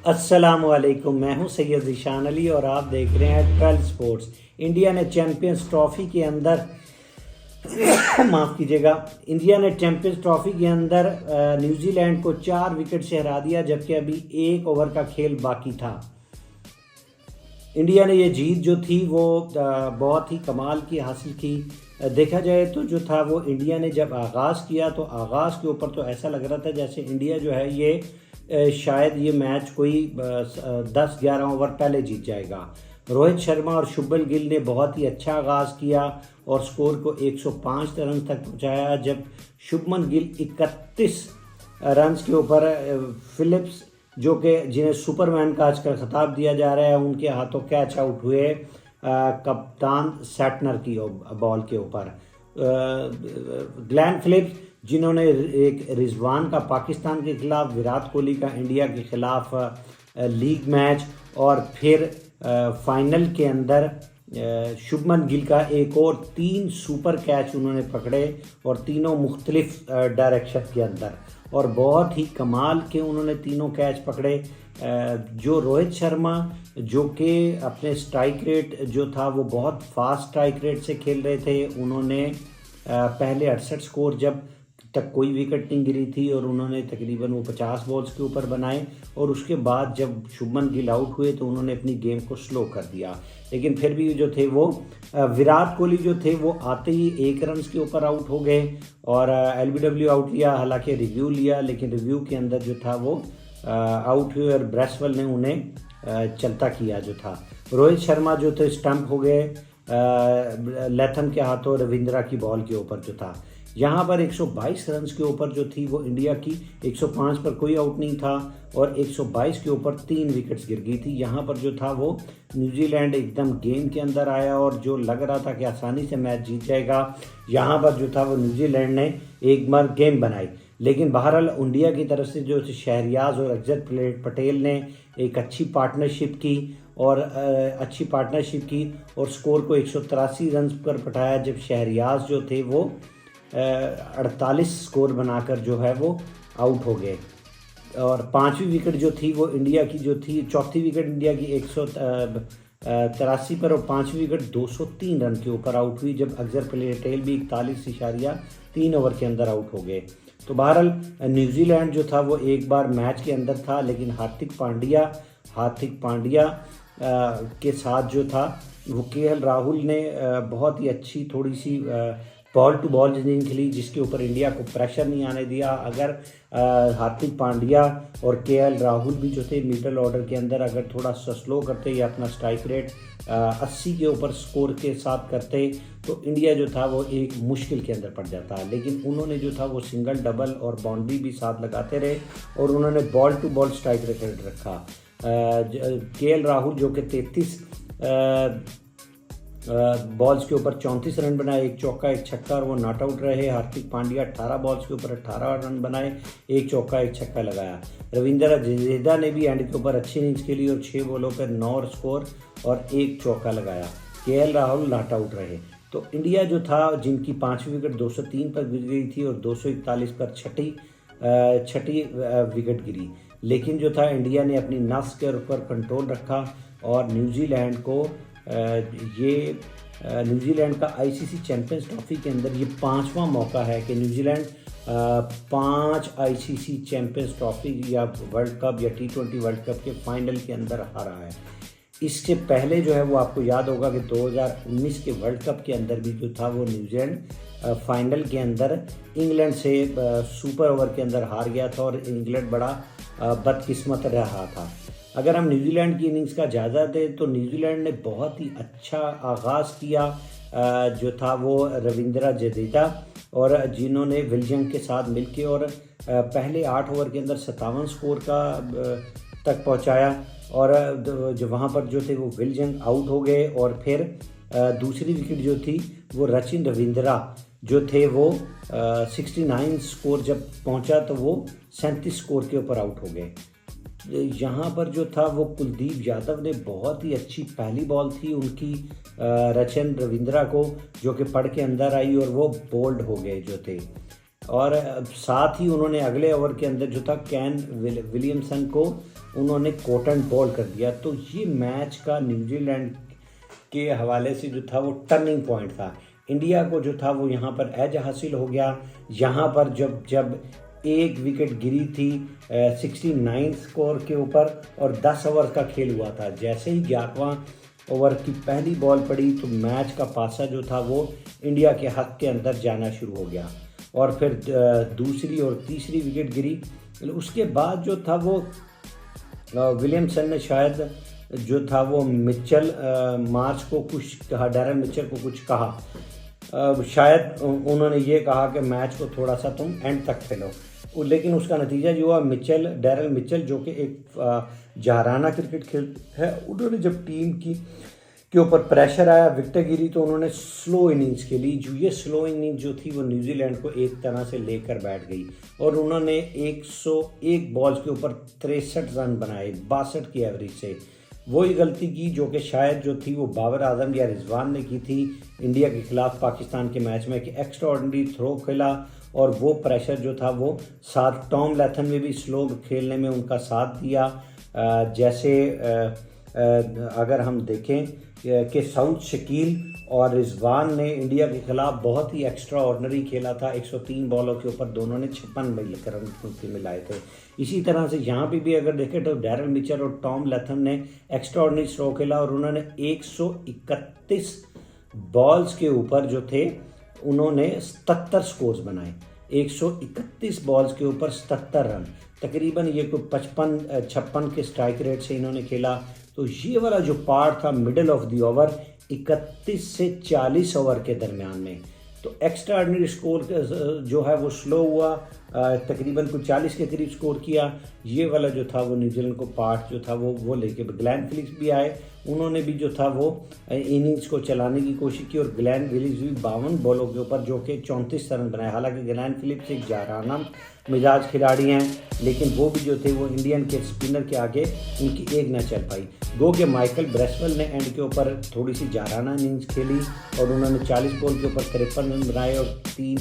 अस्सलामुअलैकुम, मैं हूं सैयद ज़ीशान अली और आप देख रहे हैं 12 स्पोर्ट्स। इंडिया ने चैंपियंस ट्रॉफी के अंदर माफ़ कीजिएगा, इंडिया ने चैंपियंस ट्रॉफी के अंदर न्यूजीलैंड को 4 विकेट से हरा दिया, जबकि अभी 1 ओवर का खेल बाकी था। इंडिया ने ये जीत जो थी वो बहुत ही कमाल की हासिल की। देखा जाए तो जो था वो इंडिया ने जब आगाज़ किया तो आगाज़ के ऊपर तो ऐसा लग रहा था जैसे इंडिया जो है ये शायद ये मैच कोई 10-11 ओवर पहले जीत जाएगा। रोहित शर्मा और शुभमन गिल ने बहुत ही अच्छा आगाज़ किया और स्कोर को 105 रन तक पहुंचाया, जब शुभमन गिल 31 रन के ऊपर फिलिप्स जो कि जिन्हें सुपरमैन का आजकल खिताब दिया जा रहा है, उनके हाथों कैच आउट हुए कप्तान सैटनर की बॉल के ऊपर। ग्लेन फिलिप्स जिन्होंने एक रिजवान का पाकिस्तान के खिलाफ, विराट कोहली का इंडिया के खिलाफ लीग मैच और फिर फाइनल के अंदर शुभमन गिल का एक और 3 सुपर कैच उन्होंने पकड़े और तीनों मुख्तलिफ डायरेक्शन के अंदर, और बहुत ही कमाल के उन्होंने तीनों कैच पकड़े। जो रोहित शर्मा जो कि अपने स्ट्राइक रेट जो था वो बहुत फास्ट स्ट्राइक रेट से खेल रहे थे, उन्होंने पहले 68 स्कोर जब तक कोई विकेट नहीं गिरी थी और उन्होंने तकरीबन वो 50 बॉल्स के ऊपर बनाए, और उसके बाद जब शुभमन गिल आउट हुए तो उन्होंने अपनी गेम को स्लो कर दिया। लेकिन फिर भी जो थे वो विराट कोहली जो थे वो आते ही 1 रन के ऊपर आउट हो गए और LBW आउट लिया, हालांकि रिव्यू लिया, लेकिन रिव्यू के अंदर जो था वो आउट हुए और ब्रेसवेल ने उन्हें चलता किया जो था। रोहित शर्मा जो थे स्टंप हो गए लैथम के हाथों रविंद्रा की बॉल के ऊपर जो था। यहाँ पर 122 रन के ऊपर जो थी वो इंडिया की, 105 पर कोई आउट नहीं था और 122 के ऊपर 3 विकेट्स गिर गई थी। यहाँ पर जो था वो न्यूजीलैंड एकदम गेम के अंदर आया और जो लग रहा था कि आसानी से मैच जीत जाएगा, यहाँ पर जो था वो न्यूजीलैंड ने एक बार गेम बनाई। लेकिन बहरहाल इंडिया की तरफ से जो शहरियाज और अक्षर पटेल ने एक अच्छी पार्टनरशिप की और स्कोर को 183 रन पर पटाया, जब शहरियाज जो थे वो 48 स्कोर बनाकर जो है वो आउट हो गए। और 5वीं विकेट जो थी वो इंडिया की जो थी, 4थी विकेट इंडिया की 183 पर और 5वीं विकेट 203 रन के ऊपर आउट हुई, जब अक्षर पटेल भी 41.3 ओवर के अंदर आउट हो गए। तो बहरहाल न्यूजीलैंड जो था वो एक बार मैच के अंदर था, लेकिन हार्दिक पांड्या के साथ जो था वो KL राहुल ने बहुत ही अच्छी थोड़ी सी बॉल टू बॉल इनिंग खेली, जिसके ऊपर इंडिया को प्रेशर नहीं आने दिया। अगर हार्दिक पांड्या और KL राहुल भी जो थे मिडल ऑर्डर के अंदर अगर थोड़ा सा स्लो करते या अपना स्ट्राइक रेट 80 के ऊपर स्कोर के साथ करते तो इंडिया जो था वो एक मुश्किल के अंदर पड़ जाता। लेकिन उन्होंने जो था वो सिंगल, डबल और बाउंड्री भी साथ लगाते रहे और उन्होंने ball to ball strike rate रखा। KL राहुल जो कि 33 बॉल्स के ऊपर 34 रन बनाए, 1 चौका 1 छक्का और वो नॉट आउट रहे। हार्दिक पांड्या 18 बॉल्स के ऊपर 18 रन बनाए, 1 चौका 1 छक्का लगाया। रविंद्र जडेजा ने भी एंड के ऊपर अच्छी इनिंग्स खेली और 6 बॉलों पर 9 स्कोर और 1 चौका लगाया। KL राहुल नॉट आउट रहे। तो इंडिया जो था जिनकी 5वीं विकेट 203 पर गिर गई थी और 241 पर छठी विकेट गिरी, लेकिन जो था इंडिया ने अपनी नफ्स के ऊपर कंट्रोल रखा और न्यूजीलैंड का ICC चैंपियंस ट्रॉफी के अंदर ये 5वां मौका है कि न्यूजीलैंड 5 ICC चैंपियंस ट्रॉफी या वर्ल्ड कप या T20 वर्ल्ड कप के फाइनल के अंदर हारा है। इससे पहले जो है वो आपको याद होगा कि 2019 के वर्ल्ड कप के अंदर भी जो था वो न्यूजीलैंड फाइनल के अंदर इंग्लैंड से सुपर ओवर के अंदर हार गया था और इंग्लैंड बड़ा बदकिस्मत रहा था। अगर हम न्यूजीलैंड की इनिंग्स का जायज़ा दें तो न्यूजीलैंड ने बहुत ही अच्छा आगाज़ किया जो था वो रविंद्र जडेजा और जिन्होंने विलियम के साथ मिलके और पहले 8 ओवर के अंदर 57 स्कोर का तक पहुंचाया और जो वहाँ पर जो थे वो विलियम आउट हो गए और फिर दूसरी विकेट जो थी वो रचिन रविंद्रा जो थे वो 69 स्कोर जब पहुंचा तो वो 37 स्कोर के ऊपर आउट हो गए। यहाँ पर जो था वो कुलदीप यादव ने बहुत ही अच्छी पहली बॉल थी उनकी रचिन रविंद्रा को, जो कि पड़ के अंदर आई और वो बोल्ड हो गए जो थे। और साथ ही उन्होंने अगले ओवर के अंदर जो था कैन विलियमसन को उन्होंने कॉट एंड बॉल कर दिया। तो ये मैच का न्यूजीलैंड के हवाले से जो था वो टर्निंग पॉइंट था। इंडिया को जो था वो यहाँ पर एज हासिल हो गया। यहाँ पर जब एक विकेट गिरी थी 69 स्कोर के ऊपर और 10 ओवर का खेल हुआ था। जैसे ही 11वां ओवर की पहली बॉल पड़ी तो मैच का पासा जो था वो इंडिया के हक के अंदर जाना शुरू हो गया और फिर दूसरी और तीसरी विकेट गिरी। उसके बाद जो था वो विलियमसन ने शायद जो था वो मिचेल मार्च को कुछ कहा, डैरेल मिचेल को कुछ कहा। शायद उन्होंने ये कहा कि मैच को थोड़ा सा तुम एंड तक खेलो, लेकिन उसका नतीजा जो हुआ डैरेल मिचेल जो कि एक जहाराना क्रिकेट खेलते हैं, उन्होंने जब टीम के ऊपर प्रेशर आया, विकेट गिरी, तो उन्होंने स्लो इनिंग्स खेली। जो ये स्लो इनिंग्स जो थी वो न्यूजीलैंड को एक तरह से लेकर बैठ गई और उन्होंने 101 बॉल्स के ऊपर 63 रन बनाए 62 की एवरेज से। वही गलती की जो कि शायद जो थी वो बाबर आजम या रिजवान ने की थी इंडिया के खिलाफ पाकिस्तान के मैच में, कि एक्स्ट्रा ऑर्डिनरी थ्रो खेला और वो प्रेशर जो था वो साथ टॉम लैथन में भी स्लो खेलने में उनका साथ दिया। जैसे अगर हम देखें कि सऊद शकील और रिजवान ने इंडिया के खिलाफ बहुत ही एक्स्ट्रा ऑर्डिनरी खेला था। 103 बॉलों के ऊपर दोनों ने 56 रन मिलाए थे। इसी तरह से यहाँ पे भी अगर देखें तो डैरेल मिचेल और टॉम लैथम ने एक्स्ट्रा ऑर्डिनरी स्ट्रोक खेला और उन्होंने 131 बॉल्स के ऊपर जो थे उन्होंने 77 स्कोर्स बनाए। 131 बॉल्स के ऊपर 77 रन, तकरीबन ये कोई 56 के स्ट्राइक रेट से इन्होंने खेला। तो ये वाला जो पार्ट था मिडल ऑफ द ओवर 31 से 40 ओवर के दरमियान में, तो एक्स्ट्रा ऑर्डिनरी स्कोर जो है वो स्लो हुआ, तकरीबन कुछ 40 के करीब स्कोर किया। ये वाला जो था वो न्यूजीलैंड को पार्ट जो था वो लेके ग्लेन फिलिप्स भी आए, उन्होंने भी जो था वो इनिंग्स को चलाने की कोशिश की और ग्लेन फिलिप्स भी 52 बॉलों के ऊपर जो कि 34 रन बनाए। हालांकि ग्लेन फिलिप्स एक जहाराना मिजाज खिलाड़ी हैं, लेकिन वो भी जो थे वो इंडियन के स्पिनर के आगे उनकी एक ना चल पाई। गो के माइकल ब्रेसवेल ने एंड के ऊपर थोड़ी सी जहाराना इनिंग्स खेली और उन्होंने 40 बॉल के ऊपर 53 रन बनाए और 3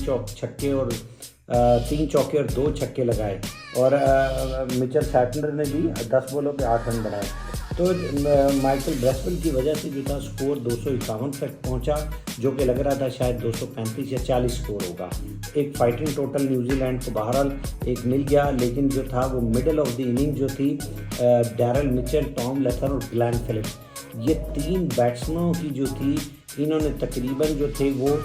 चौके और 2 छक्के लगाए और मिचेल सैटनर ने भी 10 बॉलों पे 8 रन बनाए। तो माइकल ब्रेसवेल की वजह से जो था स्कोर 251 तक पहुंचा, जो कि लग रहा था शायद 235 या 40 स्कोर होगा। एक फाइटिंग टोटल न्यूजीलैंड को बहरहाल एक मिल गया, लेकिन जो था वो मिडल ऑफ द इनिंग जो थी डैरेल मिचेल, टॉम लैथम और ग्लेन फिलिप्स, ये 3 बैट्समैनों की जो थी, इन्होंने तकरीबन जो थे वो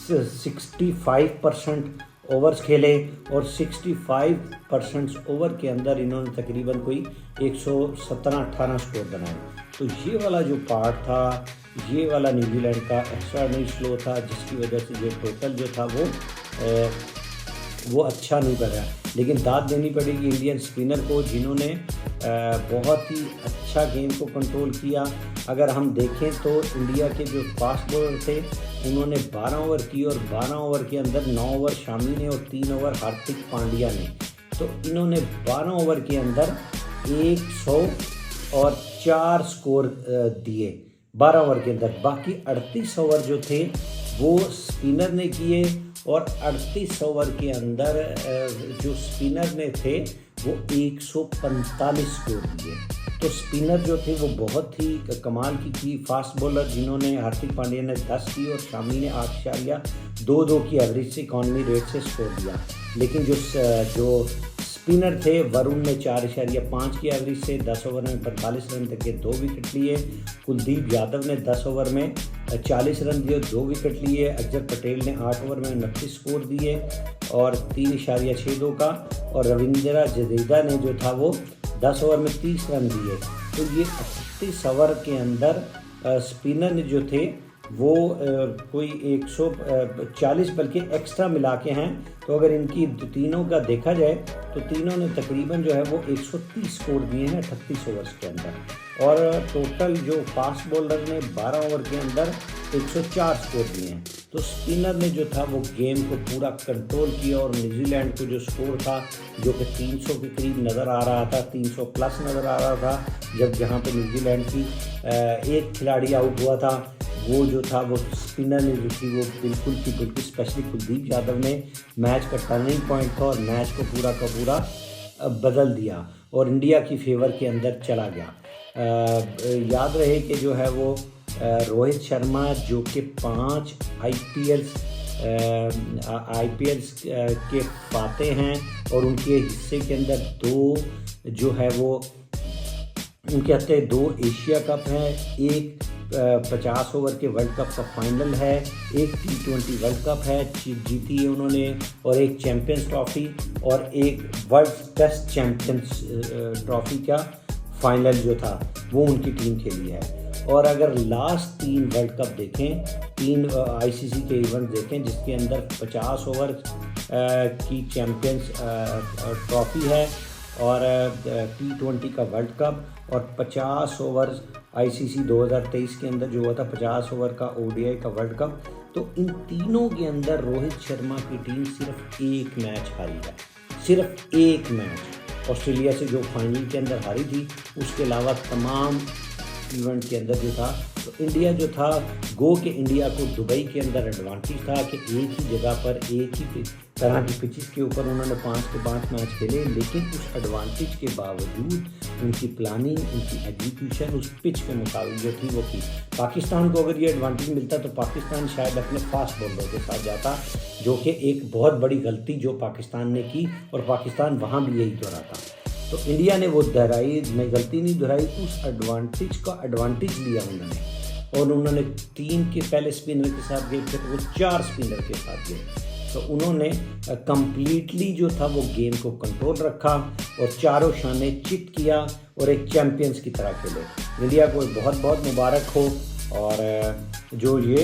65% ओवर्स खेले और 65% ओवर के अंदर इन्होंने तकरीबन कोई 117-18 स्कोर बनाए। तो ये वाला जो पार्ट था, ये वाला न्यूजीलैंड का एक्स्ट्राऑर्डिनरी स्लो था, जिसकी वजह से ये टोटल जो था वो अच्छा नहीं कर रहा। लेकिन दाद देनी पड़ेगी इंडियन स्पिनर को, जिन्होंने बहुत ही अच्छा गेम को कंट्रोल किया। अगर हम देखें तो इंडिया के जो फास्ट बॉलर थे उन्होंने 12 ओवर की और 12 ओवर के अंदर 9 ओवर शामी ने और 3 ओवर हार्दिक पांड्या ने। तो इन्होंने 12 ओवर के अंदर 104 स्कोर दिए 12 ओवर के अंदर। बाकी 38 ओवर जो थे वो स्पिनर ने किए और 38 ओवर के अंदर जो स्पिनर ने थे वो 145 स्कोर दिए। तो स्पिनर जो थे वो बहुत ही कमाल की थी। फास्ट बॉलर जिन्होंने हार्दिक पांड्या ने 10 की और शामी ने 8.22 की एवरेज से इकॉनमी रेट से स्कोर दिया। लेकिन जो स्पिनर थे वरुण ने 4.5 की एवरेज से 10 ओवर में 45 रन तक के 2 विकेट लिए। कुलदीप यादव ने 10 ओवर में 40 रन दिए, 2 विकेट लिए। अक्षर पटेल ने 8 ओवर में 29 स्कोर दिए और 3.62 का। और रविंद्र जडेजा ने जो था वो 10 ओवर में 30 रन दिए। तो ये 38 ओवर के अंदर स्पिनर ने जो थे वो कोई 140 बल्कि एक्स्ट्रा मिला के हैं। तो अगर इनकी तीनों का देखा जाए तो तीनों ने तकरीबन जो है वो 130 स्कोर दिए हैं 38 ओवर्स के अंदर। और टोटल जो फास्ट बॉलर ने 12 ओवर के अंदर 104 स्कोर दिए हैं। तो स्पिनर ने जो था वो गेम को पूरा कंट्रोल किया और न्यूजीलैंड को जो स्कोर था जो कि 300 के करीब नज़र आ रहा था, 300 प्लस नज़र आ रहा था, जहाँ पे न्यूजीलैंड की एक खिलाड़ी आउट हुआ था, वो जो था वो स्पिनर ने जो थी वो बिल्कुल स्पेशली कुलदीप यादव ने मैच का टर्निंग पॉइंट था और मैच को पूरा का पूरा बदल दिया और इंडिया की फेवर के अंदर चला गया। याद रहे कि जो है वो रोहित शर्मा जो कि 5 आईपीएल्स के फाते हैं और उनके हिस्से के अंदर 2 जो है वो उनके हत्ते 2 एशिया कप हैं, एक 50 ओवर के वर्ल्ड कप का फाइनल है, एक T20 वर्ल्ड कप है जीती है उन्होंने, और एक चैम्पियंस ट्रॉफी और एक वर्ल्ड टेस्ट चैम्पियंस ट्रॉफी का फाइनल जो था वो उनकी टीम खेली है। और अगर लास्ट 3 वर्ल्ड कप देखें, 3 आईसीसी के इवेंट देखें जिसके अंदर 50 ओवर की चैम्पियंस ट्रॉफी है और T20 का वर्ल्ड कप और 50 ओवर आईसीसी 2023 के अंदर जो हुआ था 50 ओवर का ओडीआई का वर्ल्ड कप, तो इन तीनों के अंदर रोहित शर्मा की टीम सिर्फ 1 मैच हारी है, सिर्फ 1 मैच ऑस्ट्रेलिया से जो फाइनल के अंदर हारी थी। उसके अलावा तमाम इवेंट के अंदर जो था तो इंडिया जो था के इंडिया को दुबई के अंदर एडवांटेज था कि एक ही जगह पर एक ही तरह की पिचेस के ऊपर उन्होंने 5 के 5 मैच खेले, लेकिन उस एडवांटेज के बावजूद उनकी प्लानिंग, उनकी एग्जीक्यूशन उस पिच के मुताबिक जो थी वो की। पाकिस्तान को अगर ये एडवांटेज मिलता तो पाकिस्तान शायद अपने फास्ट बॉलर के साथ जाता, जो कि एक बहुत बड़ी गलती जो पाकिस्तान ने की और पाकिस्तान वहाँ भी यही दोहराता। तो इंडिया ने वो गलती नहीं दोहराई, उस एडवांटेज का एडवांटेज लिया उन्होंने और उन्होंने 3 के पहले स्पिनर के साथ गए, फिर वो 4 स्पिनर के साथ गए। तो उन्होंने कम्प्लीटली जो था वो गेम को कंट्रोल रखा और चारों शाने चिट किया और एक चैम्पियंस की तरह खेले। इंडिया को बहुत बहुत मुबारक हो। और जो ये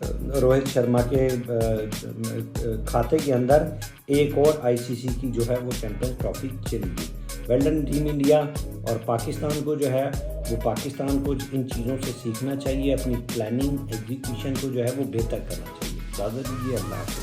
रोहित शर्मा के खाते के अंदर एक और आईसीसी की जो है वो चैम्पियंस ट्रॉफी चली गई। Well done team India. और पाकिस्तान को जो है वो पाकिस्तान को इन चीज़ों से सीखना चाहिए, अपनी प्लानिंग एग्जीक्यूशन को जो है वो बेहतर करना चाहिए। इजाज़त दीजिए, अल्लाह हाफ़िज़।